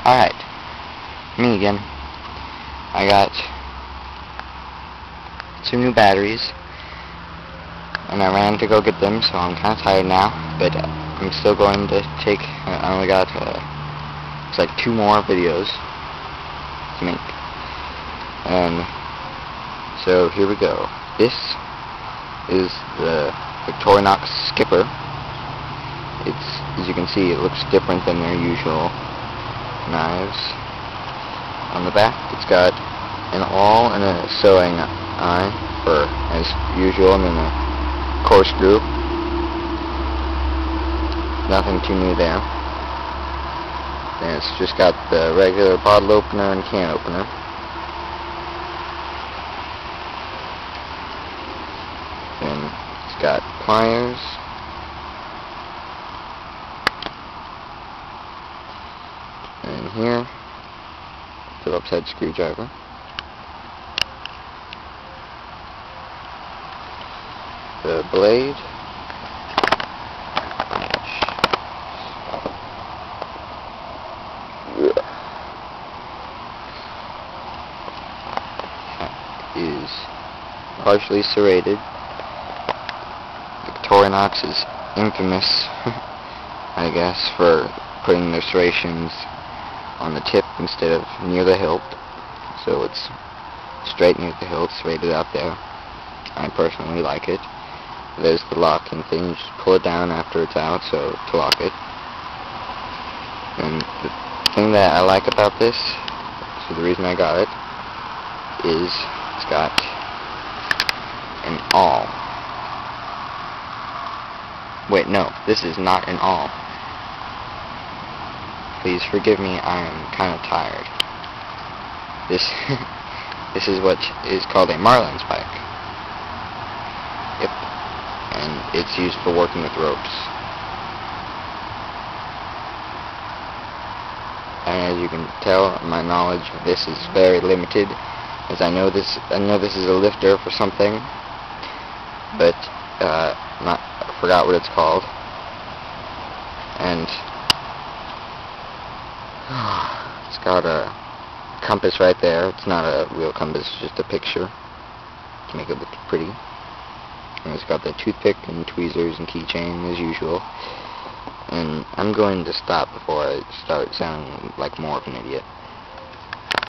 Alright, me again. I got some new batteries, and I ran to go get them, so I'm kind of tired now, but I'm still going to take, I only got, it's like 2 more videos to make. So here we go. This is the Victorinox Skipper. It's, as you can see, it looks different than their usual knives. On the back, it's got an awl and a sewing eye, for as usual, and then a corkscrew. Nothing too new there. And it's just got the regular bottle opener and can opener. And it's got pliers. And here, Phillips head screwdriver. The blade. Is partially serrated. Victorinox is infamous, I guess, for putting their serrations on the tip instead of near the hilt, so it's straight near the hilt, serrated out there. I personally like it. There's the locking thing, you just pull it down after it's out, so to lock it. And the thing that I like about this, so the reason I got it, is it's got an awl. Wait, no, this is not an awl. Please forgive me, I am kind of tired. This is what is called a marlin spike. Yep. And it's used for working with ropes. And as you can tell, my knowledge of this is very limited, as I know this is a lifter for something, but I forgot what it's called. And it's got a compass right there. It's not a real compass, it's just a picture to make it look pretty. And it's got the toothpick and tweezers and keychain as usual. And I'm going to stop before I start sounding like more of an idiot.